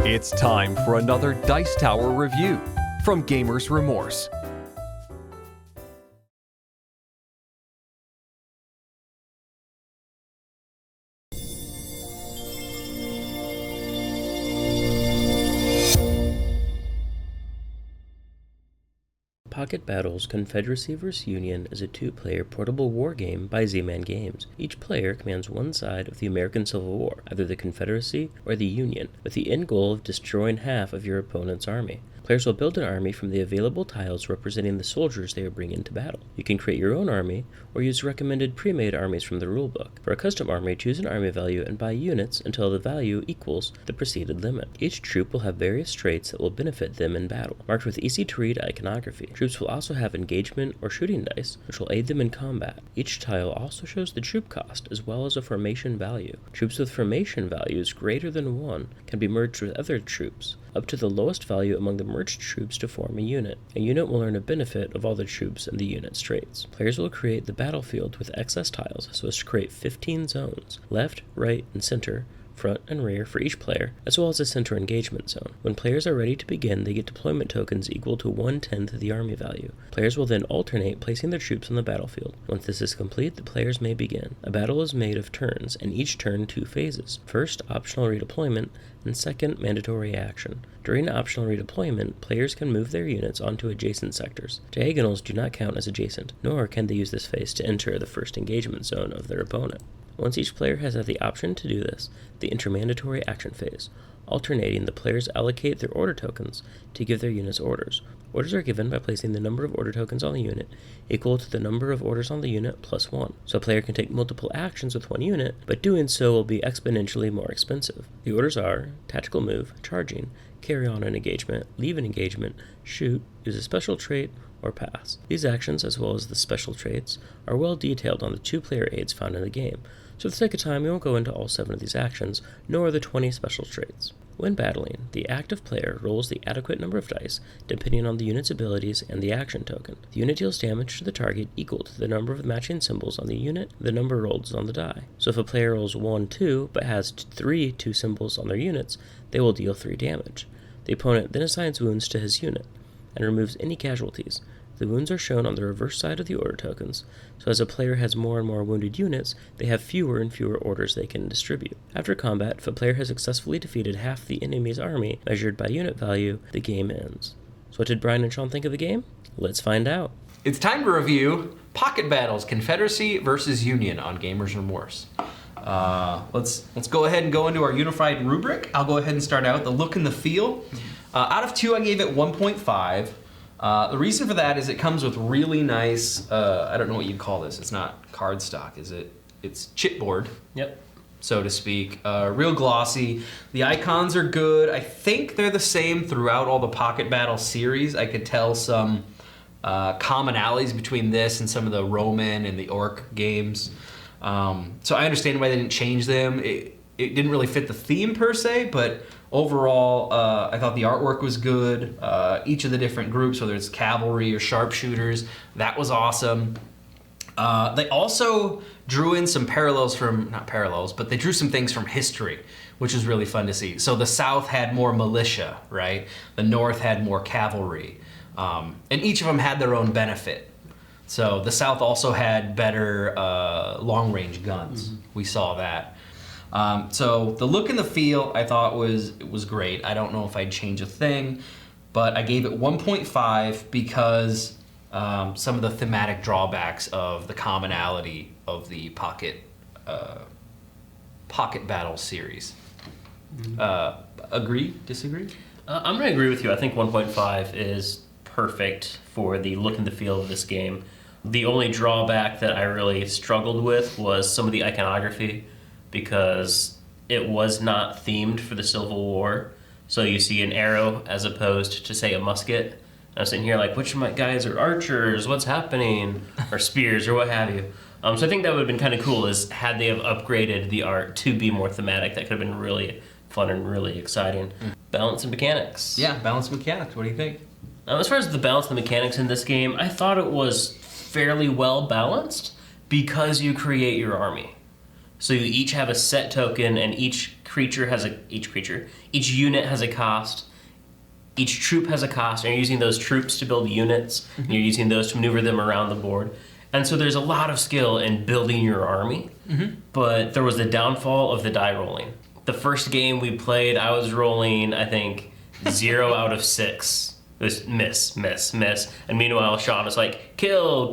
It's time for another Dice Tower review from Gamers Remorse. Pocket Battles Confederacy vs. Union is a two-player portable war game by Z-Man Games. Each player commands one side of the American Civil War, either the Confederacy or the Union, with the end goal of destroying half of your opponent's army. Players will build an army from the available tiles representing the soldiers they are bringing into battle. You can create your own army, or use recommended pre-made armies from the rulebook. For a custom army, choose an army value and buy units until the value equals the preceded limit. Each troop will have various traits that will benefit them in battle, marked with easy-to-read iconography. Troops will also have engagement or shooting dice, which will aid them in combat. Each tile also shows the troop cost, as well as a formation value. Troops with formation values greater than 1 can be merged with other troops, up to the lowest value among the merged troops to form a unit. A unit will earn a benefit of all the troops and the unit's traits. Players will create the battlefield with excess tiles so as to create 15 zones, left, right, and center, front and rear for each player, as well as a center engagement zone. When players are ready to begin, they get deployment tokens equal to 1/10 of the army value. Players will then alternate placing their troops on the battlefield. Once this is complete, the players may begin. A battle is made of turns, and each turn 2 phases. First, optional redeployment, and second, mandatory action. During optional redeployment, players can move their units onto adjacent sectors. Diagonals do not count as adjacent, nor can they use this phase to enter the first engagement zone of their opponent. Once each player has had the option to do this, they enter mandatory action phase. Alternating, the players allocate their order tokens to give their units orders. Orders are given by placing the number of order tokens on the unit equal to the number of orders on the unit plus 1. So a player can take multiple actions with one unit, but doing so will be exponentially more expensive. The orders are tactical move, charging, carry on an engagement, leave an engagement, shoot, use a special trait, or pass. These actions, as well as the special traits, are well detailed on the 2-player aids found in the game, so for the sake of time we won't go into all 7 of these actions, nor the 20 special traits. When battling, the active player rolls the adequate number of dice, depending on the unit's abilities and the action token. The unit deals damage to the target equal to the number of matching symbols on the unit, the number rolled on the die. So if a player rolls 1, 2, but has 3 2 symbols on their units, they will deal 3 damage. The opponent then assigns wounds to his unit, and removes any casualties. The wounds are shown on the reverse side of the order tokens, so as a player has more and more wounded units, they have fewer and fewer orders they can distribute. After combat, if a player has successfully defeated half the enemy's army, measured by unit value, the game ends. So what did Brian and Sean think of the game? Let's find out. It's time to review Pocket Battles Confederacy vs. Union on Gamers Remorse. Let's go ahead and go into our unified rubric. I'll go ahead and start out with the look and the feel. Out of 2, I gave it 1.5. The reason for that is it comes with really nice, I don't know what you'd call this. It's not cardstock, is it? It's chipboard. Yep. So to speak. Real glossy. The icons are good. I think they're the same throughout all the Pocket Battle series. I could tell some commonalities between this and some of the Roman and the Orc games. So I understand why they didn't change them. It didn't really fit the theme per se, but overall, I thought the artwork was good. Each of the different groups, whether it's cavalry or sharpshooters, that was awesome. They also drew in some parallels from, not parallels, but they drew some things from history, which was really fun to see. So the South had more militia, right? The North had more cavalry. And each of them had their own benefit. So the South also had better long-range guns. Mm-hmm. We saw that. So the look and the feel I thought was great. I don't know if I'd change a thing, but I gave it 1.5 because some of the thematic drawbacks of the commonality of the Pocket Battle series. Agree? Disagree? I'm going to agree with you. I think 1.5 is perfect for the look and the feel of this game. The only drawback that I really struggled with was some of the iconography, because it was not themed for the Civil War. So you see an arrow as opposed to, say, a musket. I'm sitting here like, which of my guys are archers? What's happening? Or spears, or what have you. So I think that would have been kind of cool, is had they have upgraded the art to be more thematic. That could have been really fun and really exciting. Balance and mechanics. Yeah, balance and mechanics. What do you think? As far as the balance and the mechanics in this game, I thought it was fairly well balanced because you create your army. So you each have a set token, and each unit has a cost. Each troop has a cost, and you're using those troops to build units, and you're using those to maneuver them around the board. And so there's a lot of skill in building your army, but there was the downfall of the die rolling. The first game we played, I was rolling, I think, 0 out of 6. It was miss. And meanwhile, Sean was like, kill.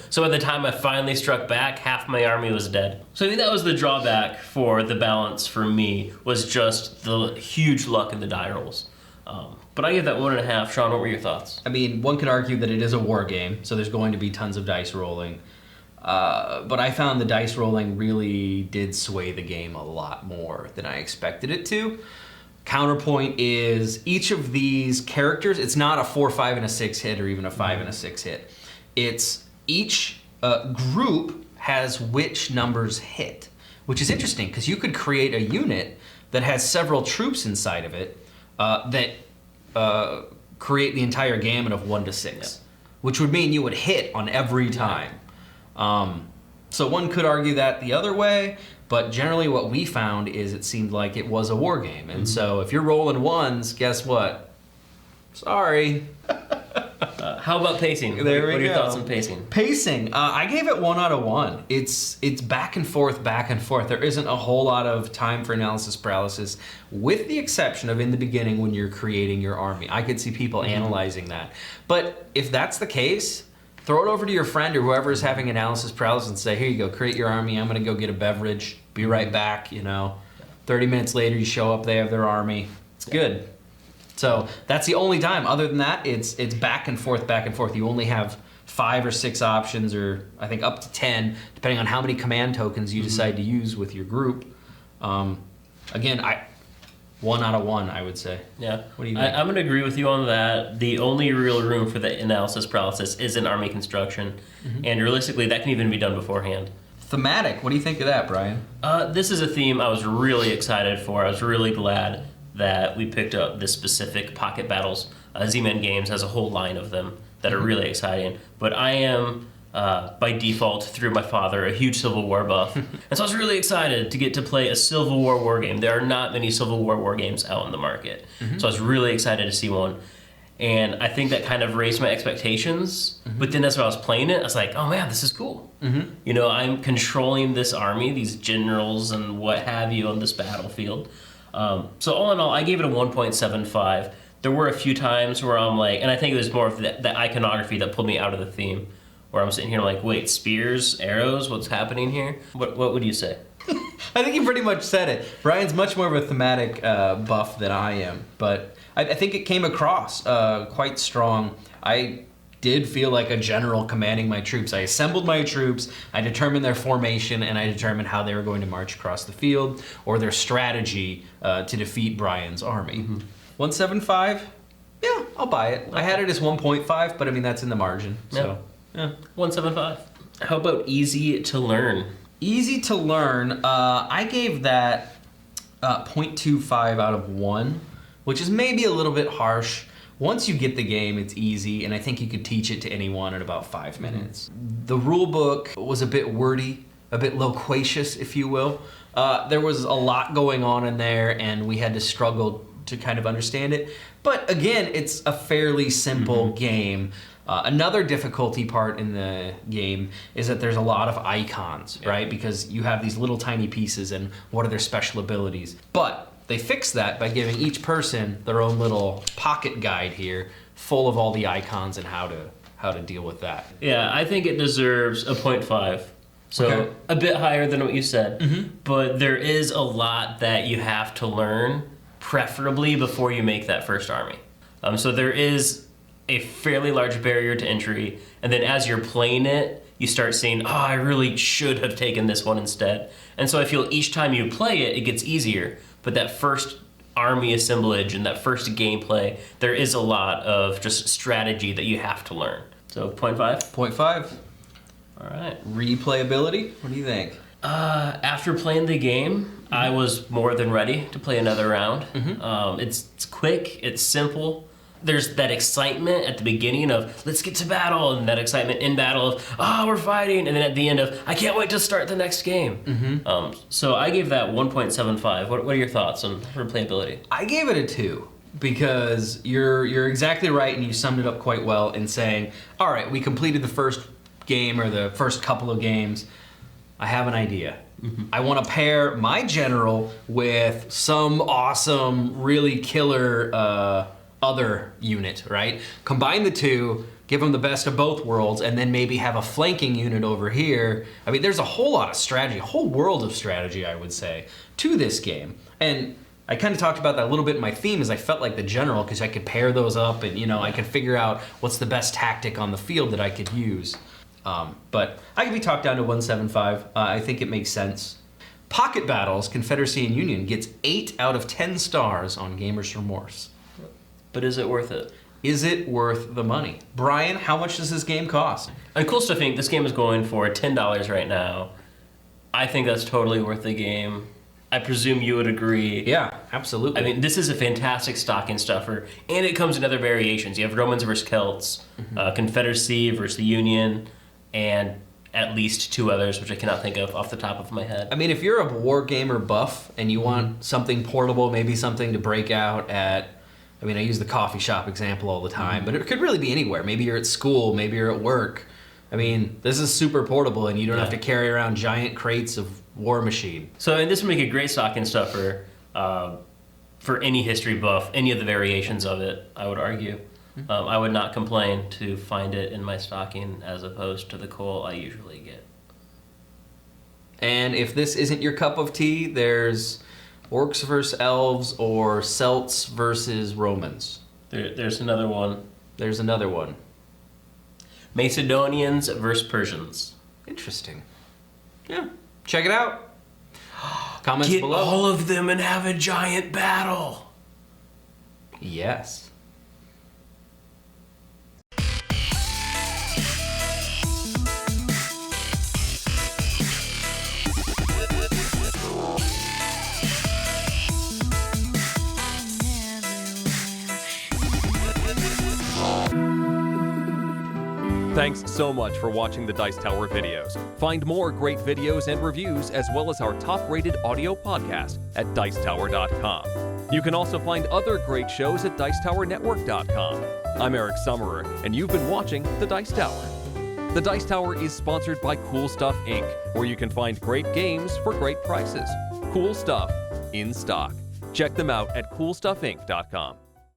So by the time I finally struck back, half my army was dead. So I think that was the drawback for the balance for me, was just the huge luck in the die rolls. But I give that 1.5. Sean, what were your thoughts? I mean, one could argue that it is a war game, so there's going to be tons of dice rolling. But I found the dice rolling really did sway the game a lot more than I expected it to. Counterpoint is each of these characters, it's not a 4, 5, and a 6 hit or even a 5 and a 6 hit. It's each group has which numbers hit, which is interesting because you could create a unit that has several troops inside of it that create the entire gamut of 1 to 6, which would mean you would hit on every time. So one could argue that the other way, but generally what we found is it seemed like it was a war game. And so if you're rolling ones, guess what? Sorry. How about pacing? There we go. What are your thoughts on pacing? Pacing, I gave it 1 out of 1. It's back and forth. There isn't a whole lot of time for analysis paralysis, with the exception of in the beginning when you're creating your army. I could see people analyzing that. But if that's the case, throw it over to your friend or whoever is having analysis paralysis and say, here you go, create your army. I'm going to go get a beverage. Be right back, 30 minutes later, you show up, they have their army. It's good. So that's the only time. Other than that, it's back and forth. You only have 5 or 6 options, or I think up to 10, depending on how many command tokens you decide to use with your group. Again, 1 out of 1, I would say. Yeah. What do you think? I'm going to agree with you on that. The only real room for the analysis paralysis is in army construction. And realistically, that can even be done beforehand. Thematic, what do you think of that, Brian? This is a theme I was really excited for. I was really glad that we picked up this specific Pocket Battles. Z-Man Games has a whole line of them that are really exciting. But I am, by default, through my father, a huge Civil War buff. And so I was really excited to get to play a Civil War war game. There are not many Civil War war games out in the market. So I was really excited to see one. And I think that kind of raised my expectations. But then as I was playing it, I was like, oh man, this is cool. I'm controlling this army, these generals and what have you on this battlefield. So all in all, I gave it a 1.75. There were a few times where I'm like, and I think it was more of the iconography that pulled me out of the theme, where I'm sitting here like, wait, spears, arrows, what's happening here? What would you say? I think you pretty much said it. Brian's much more of a thematic buff than I am, but I think it came across quite strong. I did feel like a general commanding my troops. I assembled my troops, I determined their formation, and I determined how they were going to march across the field, or their strategy to defeat Brian's army. 175? Yeah, I'll buy it. I had it as 1.5, but I mean, that's in the margin. So, yeah. 175. How about easy to learn? Easy to learn, I gave that 0.25 out of 1, which is maybe a little bit harsh. Once you get the game, it's easy, and I think you could teach it to anyone in about 5 minutes. The rule book was a bit wordy, a bit loquacious, if you will. There was a lot going on in there, and we had to struggle to kind of understand it. But again, it's a fairly simple game. Another difficulty part in the game is that there's a lot of icons, right? Because you have these little tiny pieces, and what are their special abilities? But they fixed that by giving each person their own little pocket guide here, full of all the icons and how to deal with that. Yeah, I think it deserves a 0.5. So a bit higher than what you said, but there is a lot that you have to learn, preferably before you make that first army. So there is a fairly large barrier to entry, and then as you're playing it, you start saying, oh, I really should have taken this one instead. And so I feel each time you play it, it gets easier. But that first army assemblage and that first gameplay, there is a lot of just strategy that you have to learn. So 0.5? 0.5. All right. Replayability? What do you think? After playing the game, I was more than ready to play another round. It's quick, it's simple. there's that excitement at the beginning of let's get to battle, and that excitement in battle of we're fighting, and then at the end of I can't wait to start the next game. So I gave that 1.75. What are your thoughts on replayability? I gave it a 2 because you're exactly right, and you summed it up quite well in saying, all right, we completed the first game or the first couple of games. I have an idea. I want to pair my general with some awesome, really killer other unit, right? Combine the two, give them the best of both worlds, and then maybe have a flanking unit over here. I mean, there's a whole lot of strategy, a whole world of strategy, I would say, to this game. And I kind of talked about that a little bit in my theme, is I felt like the general, because I could pair those up and, I could figure out what's the best tactic on the field that I could use. But I could be talked down to 175. I think it makes sense. Pocket Battles, Confederacy and Union gets 8 out of 10 stars on Gamers Remorse. But is it worth it? Is it worth the money? Brian, how much does this game cost? And Cool Stuff Inc., this game is going for $10 right now. I think that's totally worth the game. I presume you would agree. Yeah, absolutely. I mean, this is a fantastic stocking stuffer, and it comes in other variations. You have Romans versus Celts, Confederacy versus the Union, and at least 2 others, which I cannot think of off the top of my head. I mean, if you're a war gamer buff and you want something portable, maybe something to break out at, I mean, I use the coffee shop example all the time, but it could really be anywhere. Maybe you're at school, maybe you're at work. I mean, this is super portable, and you don't have to carry around giant crates of War Machine. So, and this would make a great stocking stuffer for any history buff, any of the variations of it, I would argue. I would not complain to find it in my stocking as opposed to the coal I usually get. And if this isn't your cup of tea, there's Orcs versus Elves or Celts versus Romans. There's another one. There's another one. Macedonians versus Persians. Interesting. Yeah, check it out. Comments Get below. all of them and have a giant battle. Yes. Thanks so much for watching the Dice Tower videos. Find more great videos and reviews, as well as our top-rated audio podcast at Dicetower.com. You can also find other great shows at Dicetowernetwork.com. I'm Eric Summerer, and you've been watching The Dice Tower. The Dice Tower is sponsored by Cool Stuff Inc., where you can find great games for great prices. Cool stuff in stock. Check them out at CoolStuffInc.com.